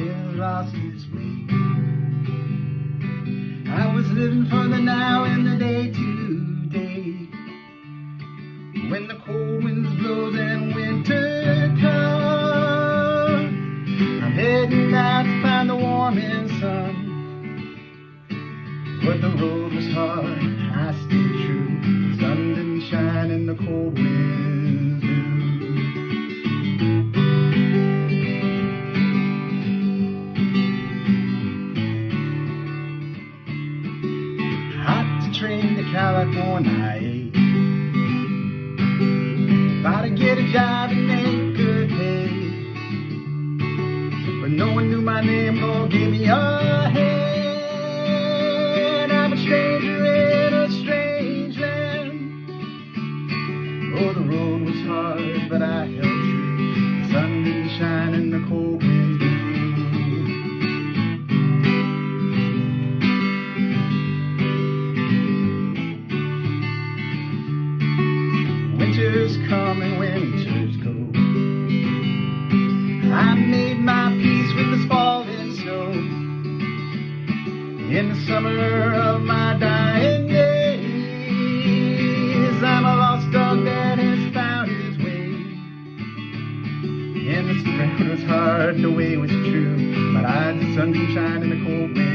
has lost its way. I was living for the now and the day to day. When the cold winds blows and winter comes, I'm heading out to find the warming sun. But the road was hard, I stayed true. The sun didn't shine and the cold winds blew. Hot to train to California. About to get a job and make good pay. But no one knew my name or gave me a hand. I'm a stranger in a strange land. Oh, the road was hard, but I held true. The sun didn't shine and the cold winds blew. Winters come and winters go. I made my peace with this falling snow. In the summer of my dying days, I'm a lost dog that has found his way. And the spring was hard, the way was true, but the sun didn't shine in the cold wind.